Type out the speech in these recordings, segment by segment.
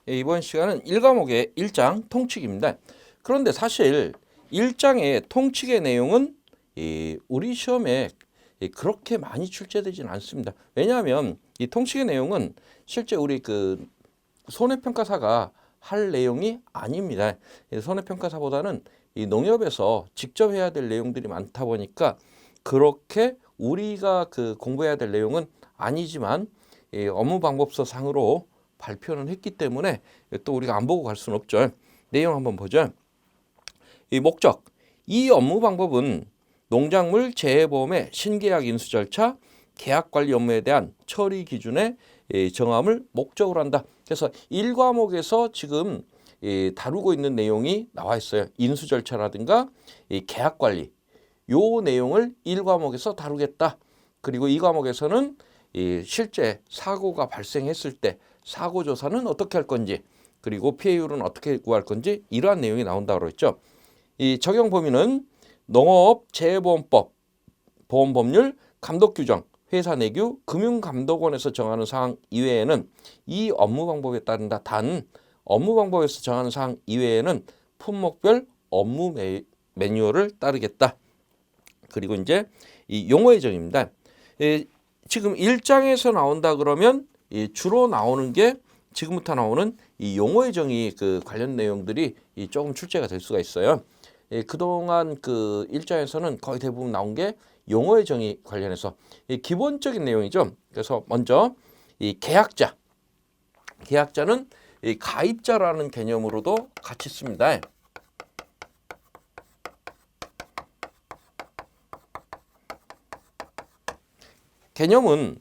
이번 시간은 1과목의 1장 통칙입니다. 그런데 사실 1장의 통칙의 내용은 우리 시험에 그렇게 많이 출제되지는 않습니다. 왜냐하면 이 통칙의 내용은 실제 우리 그 손해평가사가 할 내용이 아닙니다. 손해평가사보다는 이 농협에서 직접 해야 될 내용들이 많다 보니까 그렇게 우리가 그 공부해야 될 내용은 아니지만 업무방법서 상으로 발표는 했기 때문에 또 우리가 안 보고 갈 수는 없죠. 내용 한번 보죠. 이 목적. 이 업무 방법은 농작물 재해보험의 신계약 인수 절차, 계약 관리 업무에 대한 처리 기준의 정함을 목적으로 한다. 그래서 1과목에서 지금 다루고 있는 내용이 나와 있어요. 인수 절차라든가 계약 관리. 요 내용을 1과목에서 다루겠다. 그리고 2과목에서는 실제 사고가 발생했을 때 사고 조사는 어떻게 할 건지, 그리고 피해율은 어떻게 구할 건지, 이러한 내용이 나온다고 했죠. 이 적용 범위는 농업재해보험법, 보험법률, 감독규정, 회사 내규, 금융감독원에서 정하는 사항 이외에는 이 업무 방법에 따른다. 단 업무 방법에서 정하는 사항 이외에는 품목별 업무 매뉴얼을 따르겠다. 그리고 이제 이 용어의 정의입니다. 지금 1장에서 나온다 그러면 주로 나오는 게 지금부터 나오는 이 용어의 정의 그 관련 내용들이 조금 출제가 될 수가 있어요. 그동안 그 1장에서는 거의 대부분 나온 게 용어의 정의 관련해서 기본적인 내용이죠. 그래서 먼저 이 계약자. 계약자는 이 가입자라는 개념으로도 같이 씁니다. 개념은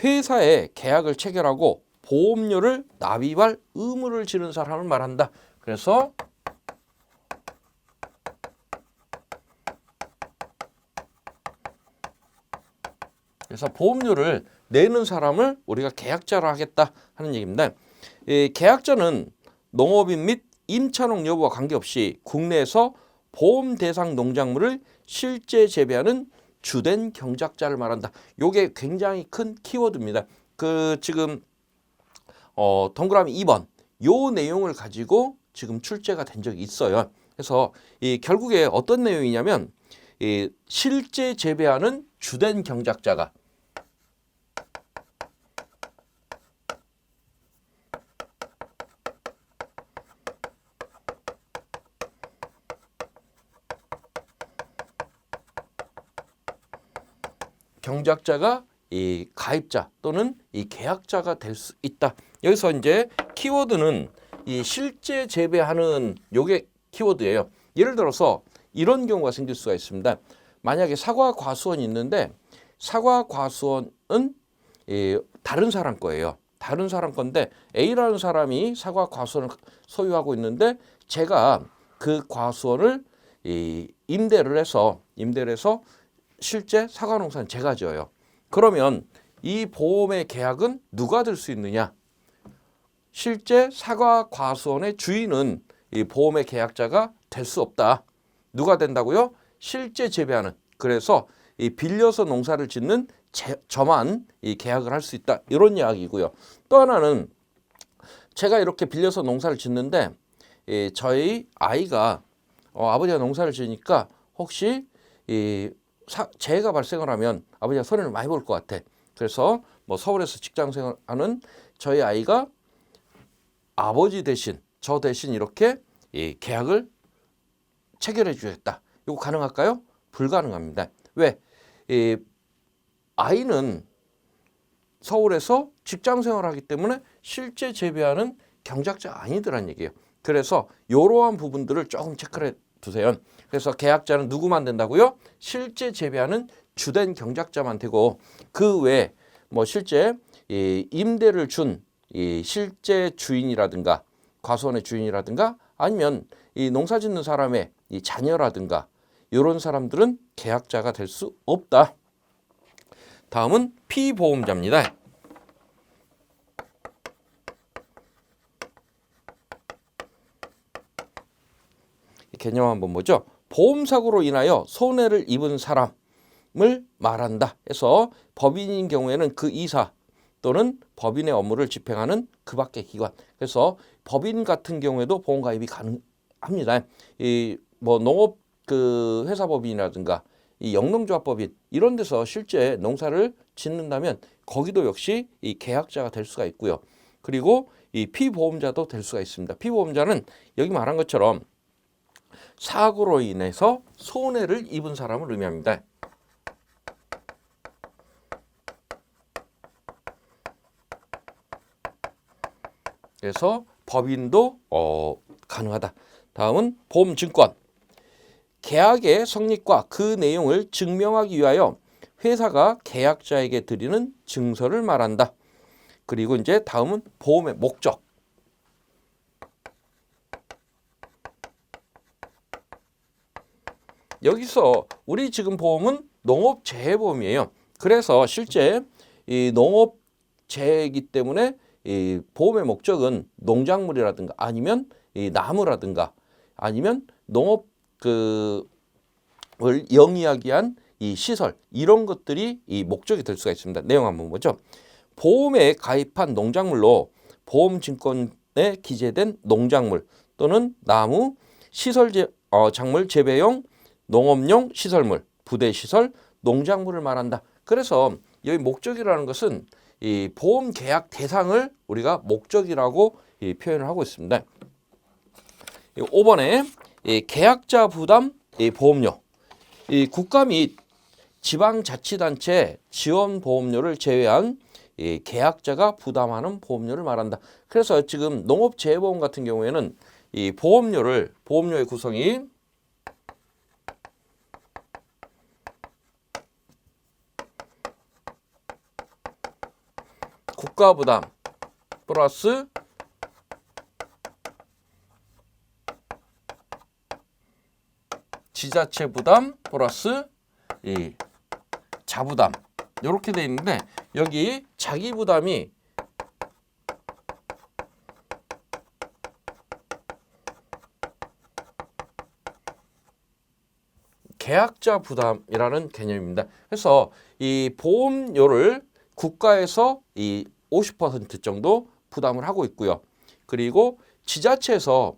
회사에 계약을 체결하고 보험료를 납입할 의무를 지는 사람을 말한다. 그래서 보험료를 내는 사람을 우리가 계약자로 하겠다 하는 얘기입니다. 계약자는 농업인 및 임차농 여부와 관계없이 국내에서 보험 대상 농작물을 실제 재배하는 주된 경작자를 말한다. 이게 굉장히 큰 키워드입니다. 그 지금 동그라미 2번 요 내용을 가지고 지금 출제가 된 적이 있어요. 그래서 결국에 어떤 내용이냐면 실제 재배하는 주된 경작자가 이 가입자 또는 이 계약자가 될 수 있다. 여기서 이제 키워드는 이 실제 재배하는 요게 키워드예요. 예를 들어서 이런 경우가 생길 수가 있습니다. 만약에 사과 과수원이 있는데 사과 과수원은 다른 사람 거예요. 다른 사람 건데 A라는 사람이 사과 과수원을 소유하고 있는데 제가 그 과수원을 임대를 해서 실제 사과 농사는 제가 지어요. 그러면 이 보험의 계약은 누가 들 수 있느냐? 실제 사과 과수원의 주인은 이 보험의 계약자가 될 수 없다. 누가 된다고요? 실제 재배하는. 그래서 이 빌려서 농사를 짓는 저만 이 계약을 할 수 있다. 이런 이야기고요. 또 하나는 제가 이렇게 빌려서 농사를 짓는데 저희 아이가 아버지가 농사를 지으니까 혹시 재해가 발생을 하면 아버지가 손해를 많이 볼 것 같아. 그래서 뭐 서울에서 직장 생활하는 저희 아이가 아버지 대신 저 대신 이렇게 계약을 체결해 주겠다. 이거 가능할까요? 불가능합니다. 왜? 아이는 서울에서 직장 생활하기 때문에 실제 재배하는 경작자가 아니더란 얘기예요. 그래서 이러한 부분들을 조금 체크를 해 두세요. 그래서 계약자는 누구만 된다고요? 실제 재배하는 주된 경작자만 되고 그 외에 뭐 실제 임대를 준 실제 주인이라든가 과수원의 주인이라든가 아니면 이 농사 짓는 사람의 이 자녀라든가 이런 사람들은 계약자가 될 수 없다. 다음은 피보험자입니다. 개념 한번 보죠. 보험사고로 인하여 손해를 입은 사람을 말한다 해서 법인인 경우에는 그 이사 또는 법인의 업무를 집행하는 그 밖의 기관. 그래서 법인 같은 경우에도 보험 가입이 가능합니다. 이 뭐 농업 그 회사 법인이라든가 이 영농조합법인 이런 데서 실제 농사를 짓는다면 거기도 역시 이 계약자가 될 수가 있고요. 그리고 이 피보험자도 될 수가 있습니다. 피보험자는 여기 말한 것처럼 사고로 인해서 손해를 입은 사람을 의미합니다. 그래서 법인도 가능하다. 다음은 보험증권. 계약의 성립과 그 내용을 증명하기 위하여 회사가 계약자에게 드리는 증서를 말한다. 그리고 이제 다음은 보험의 목적. 여기서 우리 지금 보험은 농업재해보험이에요. 그래서 실제 이 농업재해이기 때문에 이 보험의 목적은 농작물이라든가 아니면 이 나무라든가 아니면 농업 을 영위하기 위한 이 시설 이런 것들이 이 목적이 될 수가 있습니다. 내용 한번 보죠. 보험에 가입한 농작물로 보험증권에 기재된 농작물 또는 나무, 작물 재배용, 농업용 시설물, 부대시설, 농작물을 말한다. 그래서 여기 목적이라는 것은 이 보험 계약 대상을 우리가 목적이라고 표현을 하고 있습니다. 5번에 이 계약자 부담 보험료, 이 국가 및 지방자치단체 지원 보험료를 제외한 이 계약자가 부담하는 보험료를 말한다. 그래서 지금 농업재해보험 같은 경우에는 이 보험료의 구성이 국가 부담 플러스 지자체 부담 플러스 이 자부담 이렇게 돼 있는데 여기 자기 부담이 계약자 부담이라는 개념입니다. 그래서 이 보험료를 국가에서 이 50% 정도 부담을 하고 있고요. 그리고 지자체에서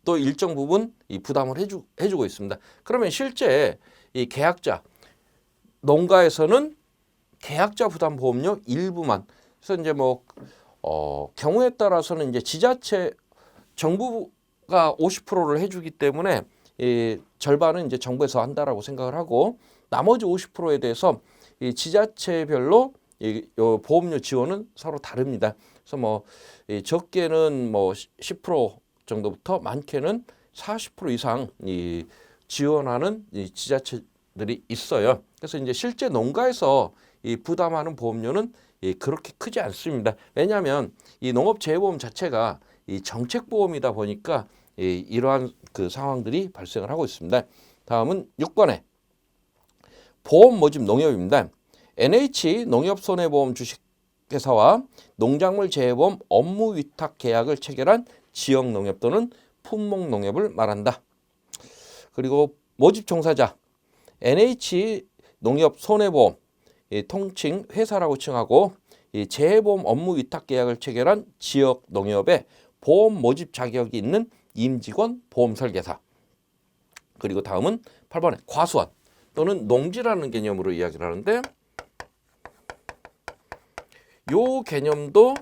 또 일정 부분 이 부담을 해주고 있습니다. 그러면 실제 이 계약자 농가에서는 계약자 부담 보험료 일부만 그래서 이제 뭐 경우에 따라서는 이제 지자체 정부가 50%를 해주기 때문에 이 절반은 이제 정부에서 한다라고 생각을 하고 나머지 50%에 대해서 이 지자체별로 이 보험료 지원은 서로 다릅니다. 그래서 뭐 적게는 뭐 10% 정도부터 많게는 40% 이상 이 지원하는 이 지자체들이 있어요. 그래서 이제 실제 농가에서 이 부담하는 보험료는 그렇게 크지 않습니다. 왜냐하면 이 농업재해보험 자체가 이 정책보험이다 보니까 이러한 그 상황들이 발생을 하고 있습니다. 다음은 6번에 보험 모집 농협입니다. NH 농협손해보험 주식회사와 농작물 재해보험 업무 위탁 계약을 체결한 지역농협 또는 품목농협을 말한다. 그리고 모집 종사자 NH 농협 손해보험 통칭 회사라고 칭하고 이 재해보험 업무 위탁 계약을 체결한 지역 농협에 보험 모집 자격이 있는 임직원 보험 설계사. 그리고 다음은 8번에 과수원 또는 농지라는 개념으로 이야기를 하는데 요 개념도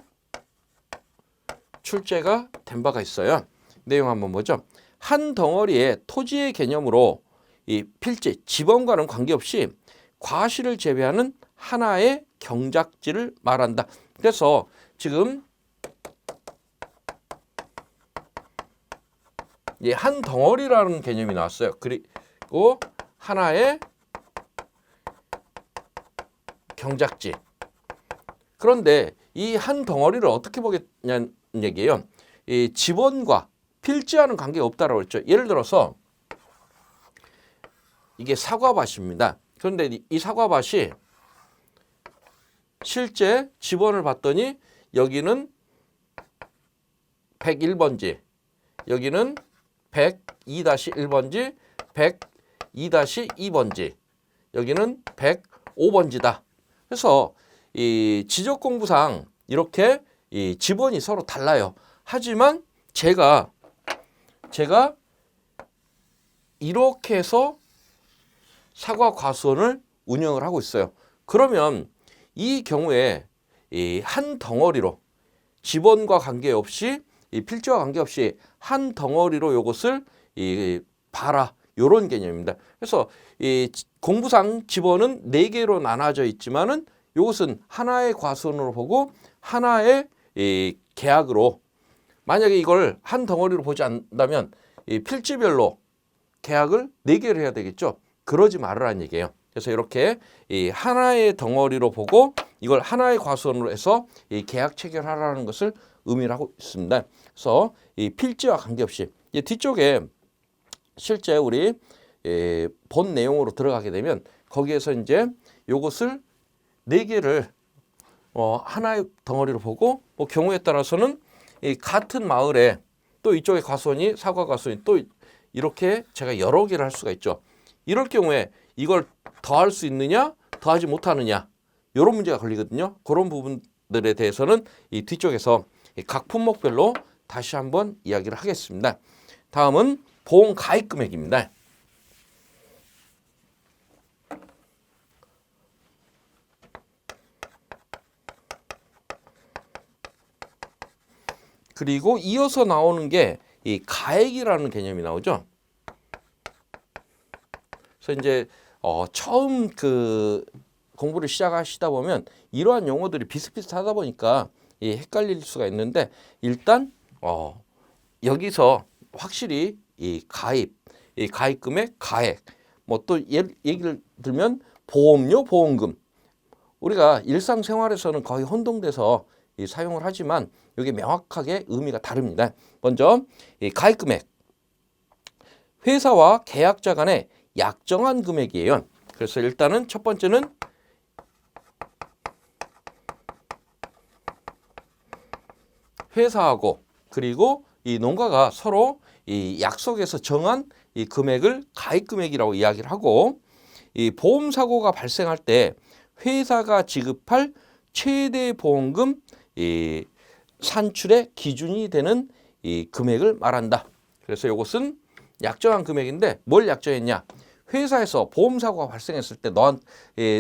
출제가 된 바가 있어요. 내용 한번 보죠. 한 덩어리의 토지의 개념으로 이 필지, 지번과는 관계없이 과실을 제외하는 하나의 경작지를 말한다. 그래서 지금 한 덩어리라는 개념이 나왔어요. 그리고 하나의 경작지. 그런데 이 한 덩어리를 어떻게 보겠냐는 얘기예요. 이 지번과 필지와는 관계가 없다라고 했죠. 예를 들어서 이게 사과밭입니다. 그런데 이 사과밭이 실제 지번을 봤더니 여기는 101번지, 여기는 102-1번지, 102-2번지, 여기는 105번지다. 그래서 이 지적 공부상 이렇게 이 지번이 서로 달라요. 하지만 제가 이렇게 해서 사과 과수원을 운영을 하고 있어요. 그러면 이 경우에 이 한 덩어리로 지번과 관계없이 이 필지와 관계없이 한 덩어리로 이것을 이 봐라 이런 개념입니다. 그래서 이 공부상 지번은 4개로 나눠져 있지만은 이것은 하나의 과수원으로 보고 하나의 이 계약으로 만약에 이걸 한 덩어리로 보지 않는다면 이 필지별로 계약을 4개를 해야 되겠죠. 그러지 말으라는 얘기예요. 그래서 이렇게 이 하나의 덩어리로 보고 이걸 하나의 과수원으로 해서 이 계약 체결하라는 것을 의미를 하고 있습니다. 그래서 이 필지와 관계없이 이 뒤쪽에 실제 우리 본 내용으로 들어가게 되면 거기에서 이제 요것을 4개를 하나의 덩어리로 보고 뭐 경우에 따라서는 이 같은 마을에 또 이쪽에 과수원이 사과 과수원이 또 이렇게 제가 여러 개를 할 수가 있죠. 이럴 경우에 이걸 더할 수 있느냐 더하지 못하느냐 이런 문제가 걸리거든요. 그런 부분들에 대해서는 이 뒤쪽에서 각 품목별로 다시 한번 이야기를 하겠습니다. 다음은 보험 가입 금액입니다. 그리고 이어서 나오는 게 이 가액이라는 개념이 나오죠. 그래서 이제 처음 그 공부를 시작하시다 보면 이러한 용어들이 비슷비슷하다 보니까 헷갈릴 수가 있는데 일단 여기서 확실히 이 가입 금액, 가액, 뭐 또 얘기를 들면 보험료, 보험금 우리가 일상생활에서는 거의 혼동돼서 사용을 하지만 이게 명확하게 의미가 다릅니다. 먼저 이 가입 금액 회사와 계약자 간의 약정한 금액이에요. 그래서 일단은 첫 번째는 회사하고 그리고 이 농가가 서로 이 약속에서 정한 이 금액을 가입 금액이라고 이야기를 하고 이 보험 사고가 발생할 때 회사가 지급할 최대 보험금 이 산출의 기준이 되는 이 금액을 말한다. 그래서 이것은 약정한 금액인데 뭘 약정했냐? 회사에서 보험 사고가 발생했을 때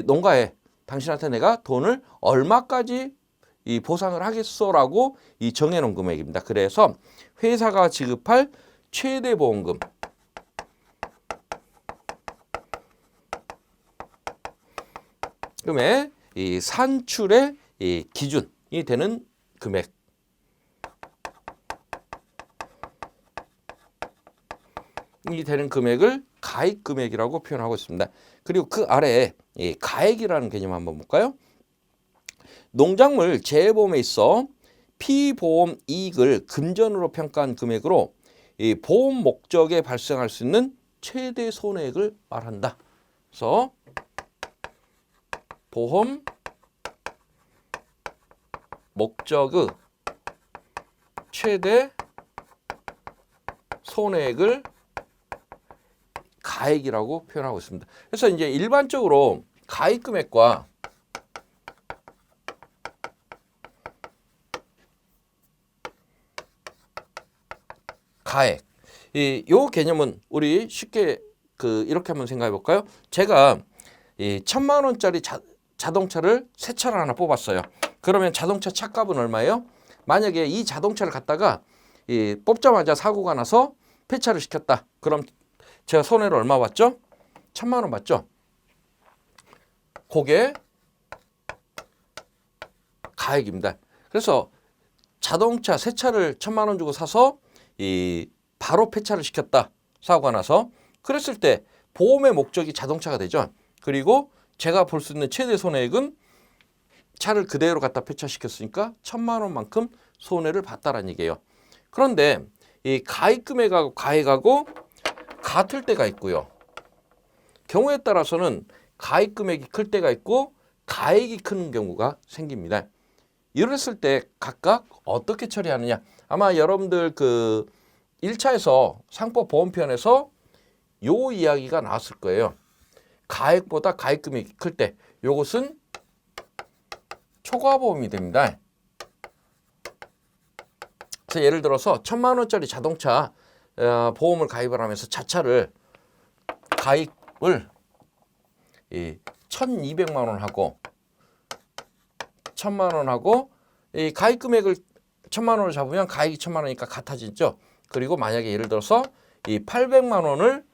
농가에 당신한테 내가 돈을 얼마까지 이 보상을 하겠소라고 이 정해놓은 금액입니다. 그래서 회사가 지급할 최대 보험금 금액 이 산출의 이 기준이 되는 금액 이 되는 금액을 가입 금액이라고 표현하고 있습니다. 그리고 그 아래에 이 가액이라는 개념 한번 볼까요? 농작물 재해보험에 있어 피보험 이익을 금전으로 평가한 금액으로 이 보험 목적에 발생할 수 있는 최대 손해액을 말한다. 그래서 보험 목적의 최대 손해액을 가액이라고 표현하고 있습니다. 그래서 이제 일반적으로 가입 금액과 가액 이 개념은 우리 쉽게 이렇게 한번 생각해 볼까요? 제가 이 1,000만 원짜리 자동차를 새 차를 하나 뽑았어요. 그러면 자동차 차값은 얼마예요? 만약에 이 자동차를 갖다가 뽑자마자 사고가 나서 폐차를 시켰다. 그럼 제가 손해를 얼마 받죠? 1,000만 원 받죠? 그게 가액입니다. 그래서 자동차 새 차를 1,000만 원 주고 사서 바로 폐차를 시켰다. 사고가 나서. 그랬을 때 보험의 목적이 자동차가 되죠. 그리고 제가 볼 수 있는 최대 손해액은 차를 그대로 갖다 폐차시켰으니까 1,000만 원만큼 손해를 봤다라는 얘기예요. 그런데 이 가입 금액하고 가액하고 같을 때가 있고요. 경우에 따라서는 가입 금액이 클 때가 있고 가액이 큰 경우가 생깁니다. 이랬을 때 각각 어떻게 처리하느냐? 아마 여러분들 1차에서 상법 보험편에서 요 이야기가 나왔을 거예요. 가액보다 가입 금액이 클 때 요것은 초과보험이 됩니다. 그래서 예를 들어서 1,000만 원짜리 자동차 보험을 가입을 하면서 자차를 가입을 1,200만 원 하고 1,000만 원 하고 이 가입 금액을 1,000만 원을 잡으면 가입이 1,000만 원이니까 같아지죠. 그리고 만약에 예를 들어서 이 800만 원을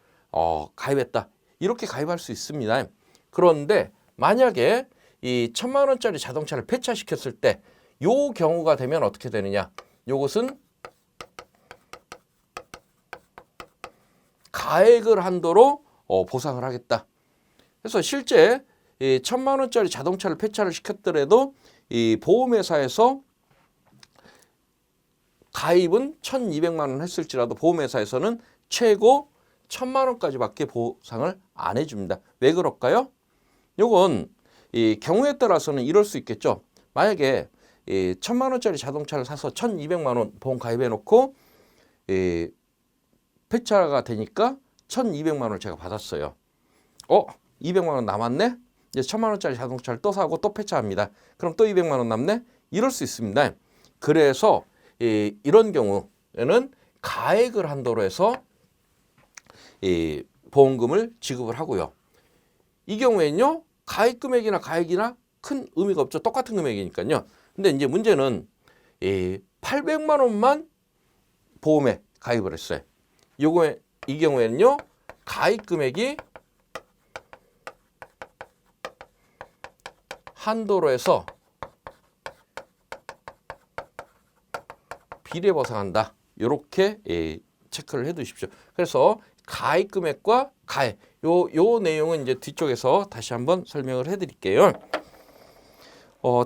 가입했다. 이렇게 가입할 수 있습니다. 그런데 만약에 이 1,000만 원짜리 자동차를 폐차시켰을 때 요 경우가 되면 어떻게 되느냐? 요것은 가액을 한도로 보상을 하겠다. 그래서 실제 이 1,000만 원짜리 자동차를 폐차를 시켰더라도 이 보험회사에서 가입은 1,200만 원 했을지라도 보험회사에서는 최고 1,000만 원까지밖에 보상을 안 해줍니다. 왜 그럴까요? 요건 이 경우에 따라서는 이럴 수 있겠죠. 만약에 이 1,000만 원짜리 자동차를 사서 1,200만 원 보험 가입해 놓고 폐차가 되니까 1,200만 원을 제가 받았어요. 200만 원 남았네? 이제 1,000만 원짜리 자동차를 또 사고 또 폐차합니다. 그럼 또 200만 원 남네? 이럴 수 있습니다. 그래서 이런 경우에는 가액을 한도로 해서 보험금을 지급을 하고요. 이 경우에는요, 가입 금액이나 가액이나 큰 의미가 없죠. 똑같은 금액이니까요. 근데 이제 문제는 800만 원만 보험에 가입을 했어요. 이 경우에는요, 가입 금액이 한도로 해서 비례 보상한다. 이렇게 체크를 해 두십시오. 그래서 가입 금액과 가액 요 내용은 이제 뒤쪽에서 다시 한번 설명을 해 드릴게요.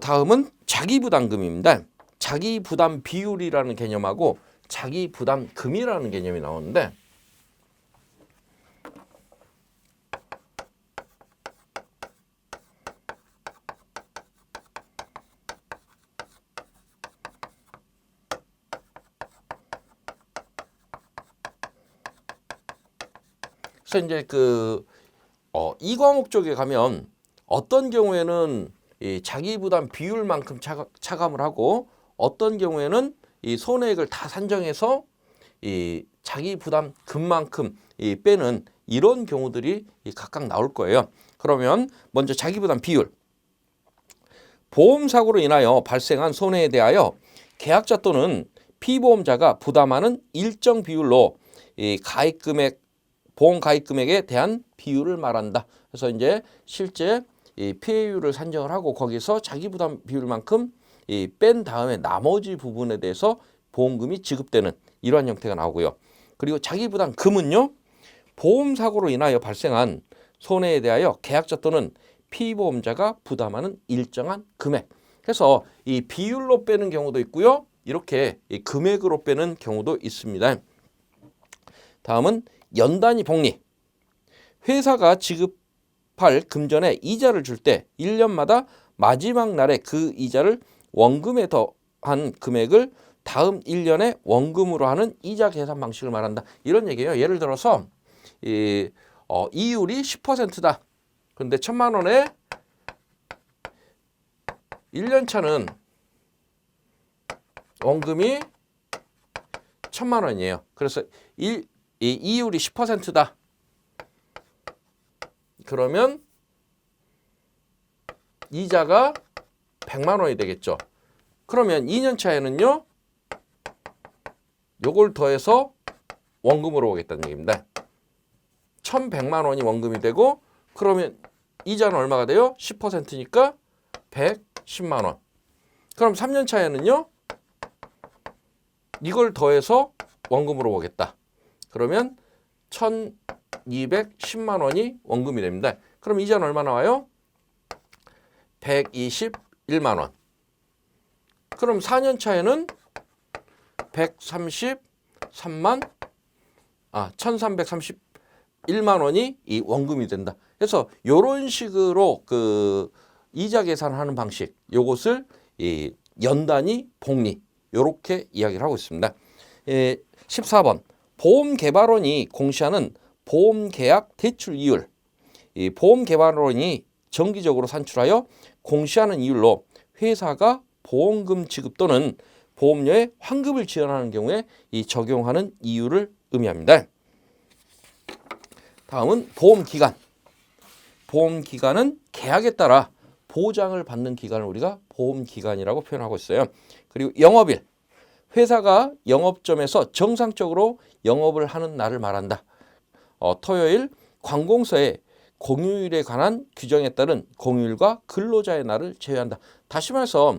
다음은 자기부담금입니다. 자기부담 비율이라는 개념하고 자기부담금이라는 개념이 나오는데 그래서 이제 이 과목 쪽에 가면 어떤 경우에는 이 자기부담 비율만큼 차감을 하고 어떤 경우에는 이 손해액을 다 산정해서 이 자기부담 금만큼 빼는 이런 경우들이 각각 나올 거예요. 그러면 먼저 자기부담 비율. 보험사고로 인하여 발생한 손해에 대하여 계약자 또는 피보험자가 부담하는 일정 비율로 이 가입금액 보험 가입 금액에 대한 비율을 말한다. 그래서 이제 실제 이 피해율을 산정을 하고 거기서 자기 부담 비율만큼 뺀 다음에 나머지 부분에 대해서 보험금이 지급되는 이러한 형태가 나오고요. 그리고 자기 부담 금은요. 보험 사고로 인하여 발생한 손해에 대하여 계약자 또는 피보험자가 부담하는 일정한 금액. 그래서 이 비율로 빼는 경우도 있고요. 이렇게 이 금액으로 빼는 경우도 있습니다. 다음은 연단위 복리. 회사가 지급할 금전에 이자를 줄 때 1년마다 마지막 날에 그 이자를 원금에 더한 금액을 다음 1년에 원금으로 하는 이자 계산 방식을 말한다. 이런 얘기예요. 예를 들어서 이율이 10%다. 그런데 1,000만 원에 1년 차는 원금이 1,000만 원이에요. 그래서 이율이 10%다. 그러면 이자가 100만 원이 되겠죠. 그러면 2년 차에는요. 요걸 더해서 원금으로 오겠다는 얘기입니다. 1,100만 원이 원금이 되고 그러면 이자는 얼마가 돼요? 10%니까 110만 원. 그럼 3년 차에는요. 이걸 더해서 원금으로 오겠다. 그러면 1,210만 원이 원금이 됩니다. 그럼 이자는 얼마 나와요? 121만 원. 그럼 4년 차에는 1,331만 원이 이 원금이 된다. 그래서 이런 식으로 그 이자 계산하는 방식, 요것을 이 연단위 복리 요렇게 이야기를 하고 있습니다. 14번 보험개발원이 공시하는 보험계약 대출 이율. 이 보험개발원이 정기적으로 산출하여 공시하는 이율로 회사가 보험금 지급 또는 보험료의 환급을 지원하는 경우에 이 적용하는 이유를 의미합니다. 다음은 보험기간. 보험기간은 계약에 따라 보장을 받는 기간을 우리가 보험기간이라고 표현하고 있어요. 그리고 영업일. 회사가 영업점에서 정상적으로 영업을 하는 날을 말한다. 토요일 관공서에 공휴일에 관한 규정에 따른 공휴일과 근로자의 날을 제외한다. 다시 말해서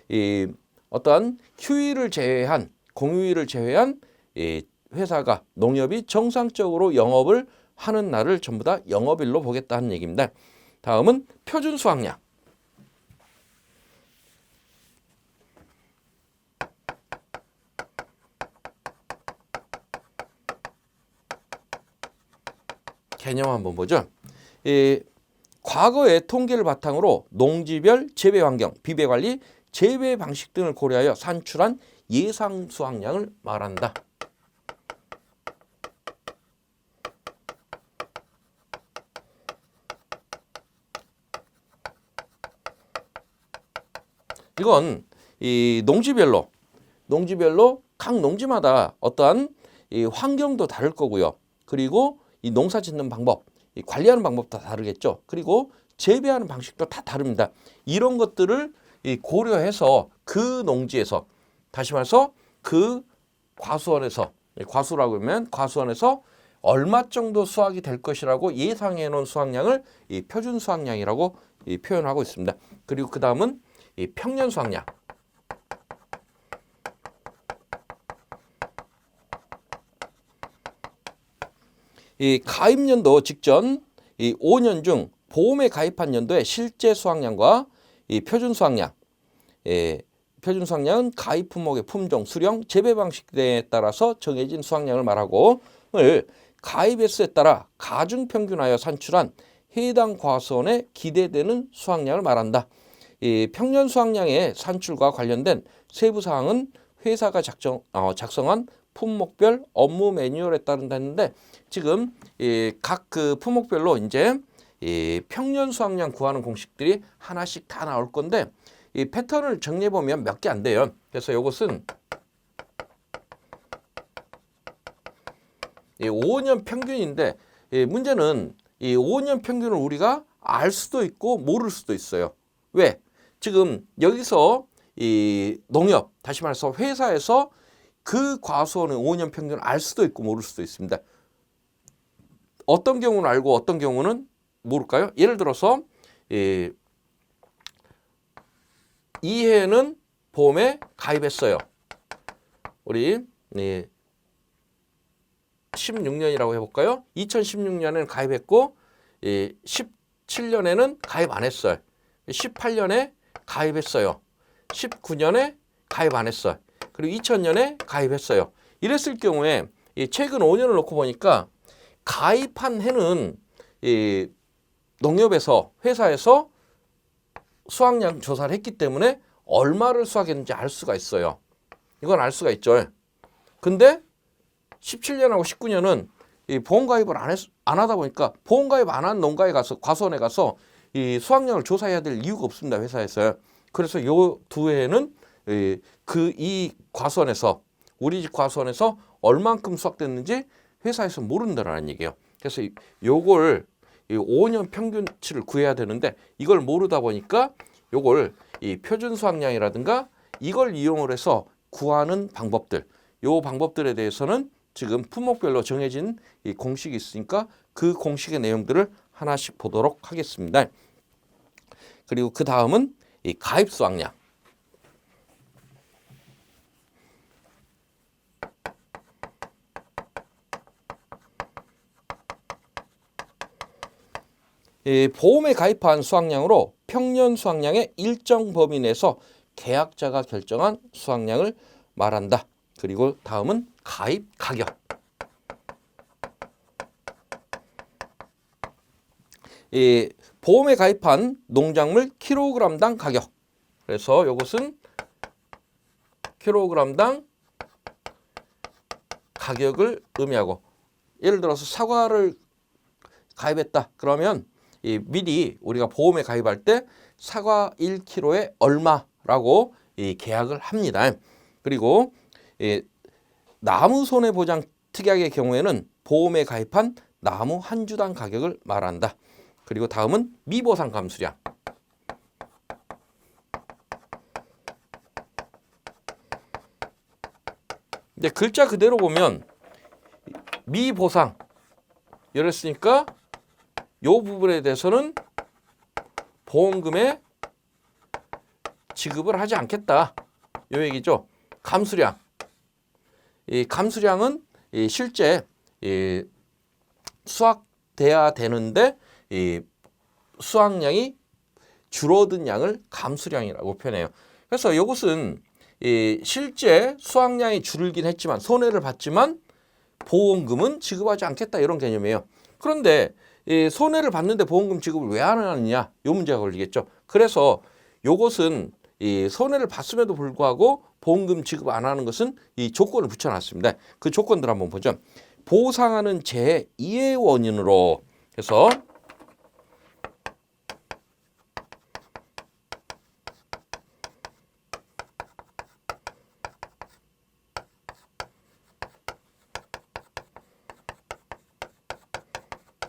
이 어떠한 휴일을 제외한 공휴일을 제외한 이 회사가 농협이 정상적으로 영업을 하는 날을 전부 다 영업일로 보겠다는 얘기입니다. 다음은 표준 수확량. 개념 한번 보죠. 과거의 통계를 바탕으로 농지별 재배 환경, 비배 관리, 재배 방식 등을 고려하여 산출한 예상 수확량을 말한다. 이건 이 농지별로 각 농지마다 어떠한 이 환경도 다를 거고요. 그리고 이 농사 짓는 방법, 이 관리하는 방법도 다르겠죠. 그리고 재배하는 방식도 다 다릅니다. 이런 것들을 고려해서 그 농지에서, 다시 말해서 그 과수원에서, 과수라고 하면 과수원에서 얼마 정도 수확이 될 것이라고 예상해 놓은 수확량을 이 표준 수확량이라고 표현하고 있습니다. 그리고 그 다음은 이 평년 수확량. 이 가입연도 직전 이 5년 중 보험에 가입한 연도의 실제 수확량과 이 표준 수확량, 표준 수확량은 가입 품목의 품종, 수령, 재배 방식 등에 따라서 정해진 수확량을 말하고, 가입 횟수에 따라 가중 평균하여 산출한 해당 과수원에 기대되는 수확량을 말한다. 이 평년 수확량의 산출과 관련된 세부 사항은 회사가 작성한 품목별 업무 매뉴얼에 따른다는데, 지금 각 그 품목별로 이제 이 평년 수확량 구하는 공식들이 하나씩 다 나올 건데, 이 패턴을 정리해 보면 몇 개 안 돼요. 그래서 이것은 이 5년 평균인데, 문제는 이 5년 평균을 우리가 알 수도 있고 모를 수도 있어요. 왜? 지금 여기서 이 농협, 다시 말해서 회사에서 그 과수원의 5년 평균을 알 수도 있고 모를 수도 있습니다. 어떤 경우는 알고 어떤 경우는 모를까요? 예를 들어서 이 해에는 보험에 가입했어요. 우리 16년이라고 해볼까요? 2016년에는 가입했고 17년에는 가입 안 했어요. 18년에 가입했어요. 19년에 가입 안 했어요. 그리고 2000년에 가입했어요. 이랬을 경우에 최근 5년을 놓고 보니까 가입한 해는 농협에서, 회사에서 수확량 조사를 했기 때문에 얼마를 수확했는지 알 수가 있어요. 이건 알 수가 있죠. 근데 17년하고 19년은 이 보험 가입을 안 하다 보니까 보험 가입 안 한 농가에 가서, 과수원에 가서 이 수확량을 조사해야 될 이유가 없습니다. 회사에서요. 그래서 요 두 해에는 이 과수원에서, 우리 집 과수원에서 얼만큼 수확됐는지 회사에서 모른다는 얘기예요. 그래서 요걸 5년 평균치를 구해야 되는데, 이걸 모르다 보니까 요걸 이 표준 수확량이라든가 이걸 이용을 해서 구하는 방법들, 요 방법들에 대해서는 지금 품목별로 정해진 이 공식이 있으니까 그 공식의 내용들을 하나씩 보도록 하겠습니다. 그리고 그 다음은 이 가입 수확량. 보험에 가입한 수확량으로 평년 수확량의 일정 범위 내에서 계약자가 결정한 수확량을 말한다. 그리고 다음은 가입 가격. 보험에 가입한 농작물 킬로그램당 가격. 그래서 이것은 킬로그램당 가격을 의미하고, 예를 들어서 사과를 가입했다. 그러면 미리 우리가 보험에 가입할 때 사과 1kg에 얼마라고 계약을 합니다. 그리고 나무 손해보장 특약의 경우에는 보험에 가입한 나무 한 주당 가격을 말한다. 그리고 다음은 미보상 감수량. 근데 글자 그대로 보면 미보상 이랬으니까 요 부분에 대해서는 보험금에 지급을 하지 않겠다. 요 얘기죠. 감수량. 이 감수량은 실제 수확돼야 되는데 수확량이 줄어든 양을 감수량이라고 표현해요. 그래서 이것은 실제 수확량이 줄긴 했지만 손해를 봤지만 보험금은 지급하지 않겠다 이런 개념이에요. 그런데 손해를 봤는데 보험금 지급을 왜 안 하느냐 이 문제가 걸리겠죠. 그래서 이것은 손해를 봤음에도 불구하고 보험금 지급 안 하는 것은 이 조건을 붙여놨습니다. 그 조건들 한번 보죠. 보상하는 재해 이해 원인으로 해서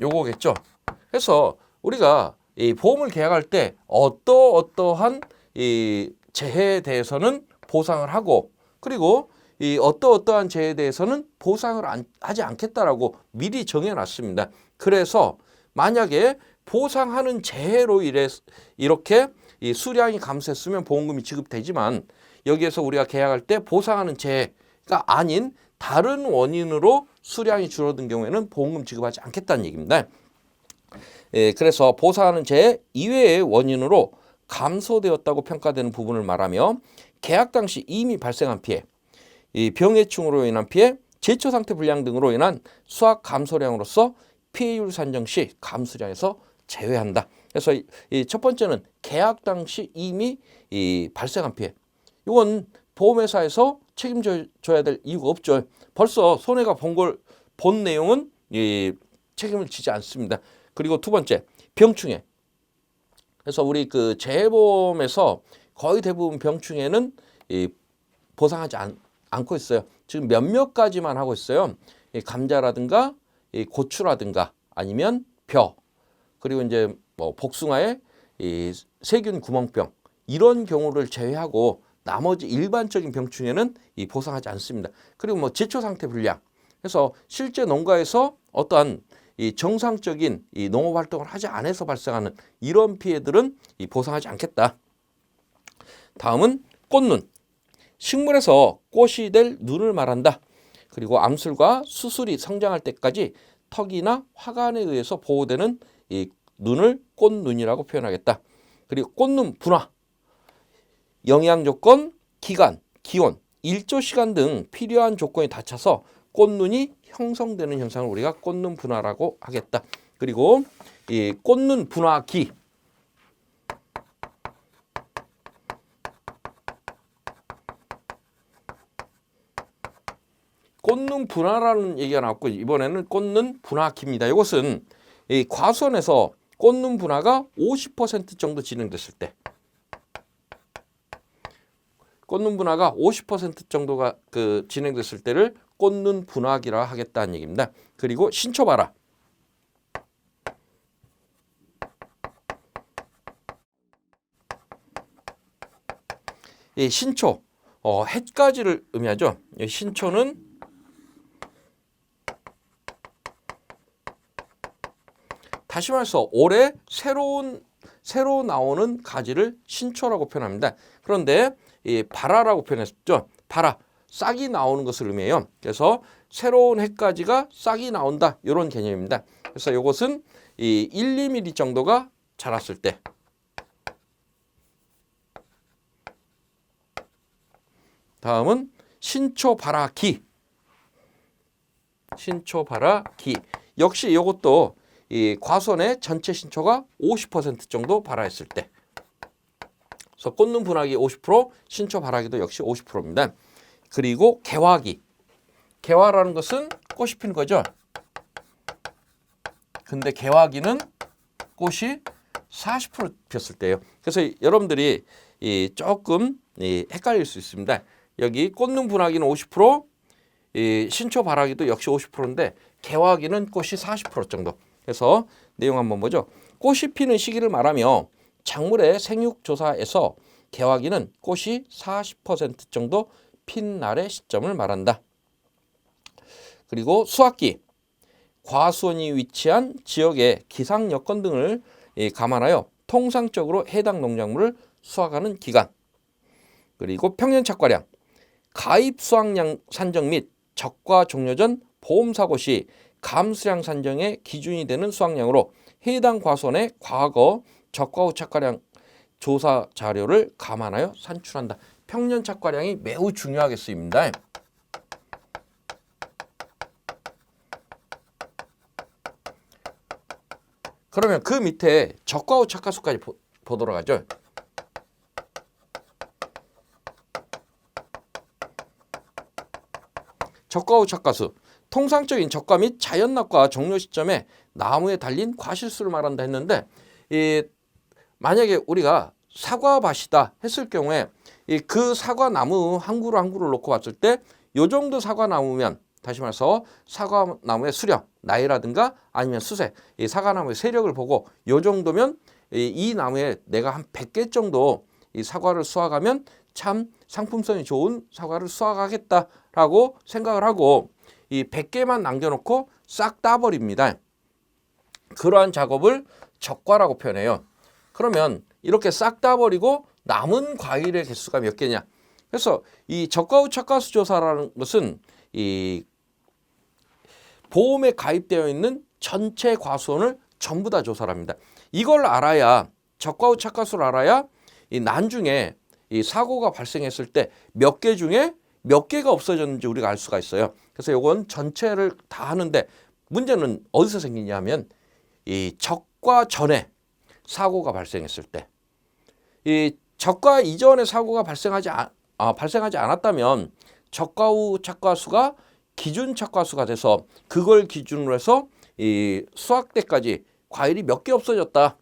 요거겠죠. 그래서 우리가 이 보험을 계약할 때 어떠한 이 재해에 대해서는 보상을 하고 그리고 이 어떠한 재해에 대해서는 보상을 하지 않겠다라고 미리 정해놨습니다. 그래서 만약에 보상하는 재해로 이렇게 이 수량이 감소했으면 보험금이 지급되지만 여기에서 우리가 계약할 때 보상하는 재해가 아닌 다른 원인으로 수량이 줄어든 경우에는 보험금 지급하지 않겠다는 얘기입니다. 그래서 보상하는 재해 이외의 원인으로 감소되었다고 평가되는 부분을 말하며 계약 당시 이미 발생한 피해, 이 병해충으로 인한 피해, 제초 상태 불량 등으로 인한 수확 감소량으로서 피해율 산정 시 감수량에서 제외한다. 그래서 이 첫 번째는 계약 당시 이미 발생한 피해. 이건 보험회사에서 책임져야 될 이유가 없죠. 벌써 손해가 본 내용은 책임을 지지 않습니다. 그리고 두 번째, 병충해. 그래서 우리 그 재해보험에서 거의 대부분 병충해는 보상하지 않고 있어요. 지금 몇몇 가지만 하고 있어요. 감자라든가 고추라든가 아니면 벼 그리고 이제 뭐 복숭아의 세균 구멍병 이런 경우를 제외하고 나머지 일반적인 병충해는 보상하지 않습니다. 그리고 뭐 제초 상태 불량. 그래서 실제 농가에서 어떠한 정상적인 농업 활동을 하지 않아서 발생하는 이런 피해들은 보상하지 않겠다. 다음은 꽃눈. 식물에서 꽃이 될 눈을 말한다. 그리고 암술과 수술이 성장할 때까지 턱이나 화관에 의해서 보호되는 이 눈을 꽃눈이라고 표현하겠다. 그리고 꽃눈 분화. 영양 조건, 기간, 기온, 일조 시간 등 필요한 조건이 닫혀서 꽃눈이 형성되는 현상을 우리가 꽃눈 분화라고 하겠다. 그리고 이 꽃눈 분화기. 꽃눈 분화라는 얘기가 나왔고 이번에는 꽃눈 분화기입니다. 이것은 이 과수원에서 꽃눈 분화가 50% 정도 진행됐을 때 꽃눈 분화가 50% 정도가 진행됐을 때를 꽃눈 분화기라 하겠다는 얘기입니다. 그리고 신초 봐라. 이 신초, 해까지를 의미하죠. 신초는 다시 말해서 올해 새로 나오는 가지를 신초라고 표현합니다. 그런데 이 발화라고 표현했죠. 발화, 싹이 나오는 것을 의미해요. 그래서 새로운 해가지가 싹이 나온다 이런 개념입니다. 그래서 이것은 이 1, 2mm 정도가 자랐을 때 다음은 신초 발화기. 신초 발화기. 역시 이것도 이 과수원의 전체 신초가 50% 정도 발화했을 때. 그래서 꽃눈 분화기 50%, 신초 발화기도 역시 50%입니다. 그리고 개화기. 개화라는 것은 꽃이 피는 거죠. 근데 개화기는 꽃이 40% 피었을 때예요. 그래서 여러분들이 조금 헷갈릴 수 있습니다. 여기 꽃눈 분화기는 50%, 신초 발화기도 역시 50%인데 개화기는 꽃이 40% 정도. 그래서 내용 한번 보죠. 꽃이 피는 시기를 말하며 작물의 생육 조사에서 개화기는 꽃이 40% 정도 핀 날의 시점을 말한다. 그리고 수확기, 과수원이 위치한 지역의 기상 여건 등을 감안하여 통상적으로 해당 농작물을 수확하는 기간. 그리고 평년 착과량, 가입 수확량 산정 및 적과 종료 전 보험 사고 시 감수량 산정의 기준이 되는 수확량으로 해당 과수원의 과거 적과 후 착과량 조사 자료를 감안하여 산출한다. 평년 착과량이 매우 중요하게 쓰입니다. 그러면 그 밑에 적과 후 착과수까지 보도록 하죠. 적과 후 착과수, 통상적인 적과 및 자연낙과 종료 시점에 나무에 달린 과실수를 말한다 했는데, 만약에 우리가 사과밭이다 했을 경우에 그 사과나무 한 그루 한 그루를 놓고 봤을 때 이 정도 사과나무면, 다시 말해서 사과나무의 수령, 나이라든가 아니면 수세, 이 사과나무의 세력을 보고 이 정도면 이 나무에 내가 한 100개 정도 이 사과를 수확하면 참 상품성이 좋은 사과를 수확하겠다라고 생각을 하고 이 100개만 남겨놓고 싹 따버립니다. 그러한 작업을 적과라고 표현해요. 그러면 이렇게 싹 따버리고 남은 과일의 개수가 몇 개냐? 그래서 이 적과 후 착과수 조사라는 것은 이 보험에 가입되어 있는 전체 과수원을 전부 다 조사를 합니다. 이걸 알아야, 적과 후 착과수를 알아야 이 나중에 이 사고가 발생했을 때 몇 개 중에 몇 개가 없어졌는지 우리가 알 수가 있어요. 그래서 이건 전체를 다 하는데 문제는 어디서 생기냐면 이 적과 전에 사고가 발생했을 때, 이 적과 이전에 사고가 발생하지 않았다면 적과 후 착과수가 기준 착과수가 돼서 그걸 기준으로 해서 이 수확 때까지 과일이 몇 개 없어졌다.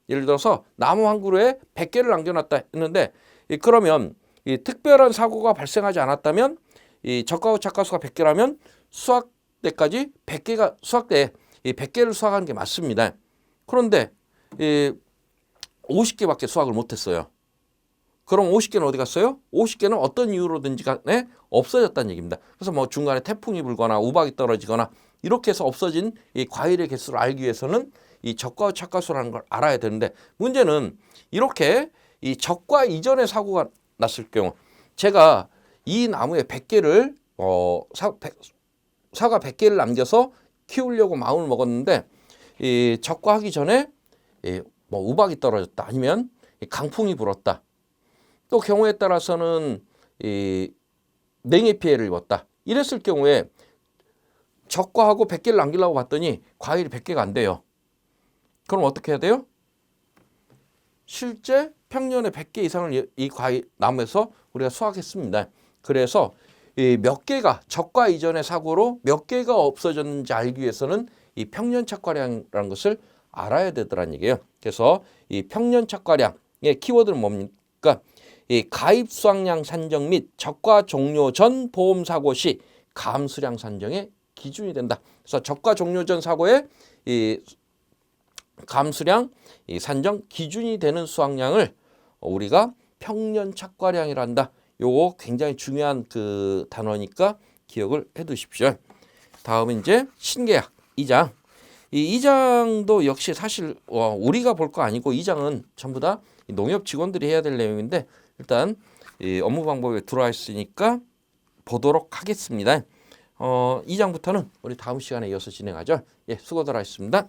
예를 들어서 나무 한 그루에 100개를 남겨놨다 했는데, 그러면 이 특별한 사고가 발생하지 않았다면 이 적과 후 착과수가 100개라면 수확 때까지 100개가 수확 때 이 100개를 수확하는 게 맞습니다. 그런데 50개밖에 수확을 못했어요. 그럼 50개는 어디 갔어요? 50개는 어떤 이유로든지 간에 없어졌다는 얘기입니다. 그래서 뭐 중간에 태풍이 불거나 우박이 떨어지거나 이렇게 해서 없어진 이 과일의 개수를 알기 위해서는 이 적과 후 착과수라는 걸 알아야 되는데, 문제는 이렇게 이 적과 이전에 사고가 났을 경우, 제가 이 나무에 100개를 사과 100개를 남겨서 키우려고 마음을 먹었는데 이 적과하기 전에 뭐 우박이 떨어졌다, 아니면 강풍이 불었다, 또 경우에 따라서는 이 냉해 피해를 입었다, 이랬을 경우에 적과하고 100개를 남기려고 봤더니 과일이 100개가 안 돼요. 그럼 어떻게 해야 돼요? 실제 평년에 100개 이상을 이 과일 나무에서 우리가 수확했습니다. 그래서 이 몇 개가 적과 이전의 사고로 몇 개가 없어졌는지 알기 위해서는 이 평년 착과량이라는 것을 알아야 되더란 얘기예요. 그래서 이 평년 착과량의 키워드는 뭡니까? 이 가입 수확량 산정 및 적과 종료 전 보험 사고 시 감수량 산정의 기준이 된다. 그래서 적과 종료 전 사고에 이 감수량 이 산정 기준이 되는 수확량을 우리가 평년 착과량이란다. 요거 굉장히 중요한 그 단어니까 기억을 해 두십시오. 다음은 이제 신계약 2장. 이 2장도 역시 사실 우리가 볼 거 아니고 2장은 전부 다 농협 직원들이 해야 될 내용인데, 일단 이 업무 방법에 들어와 있으니까 보도록 하겠습니다. 2장부터는 우리 다음 시간에 이어서 진행하죠. 예, 수고들 하셨습니다.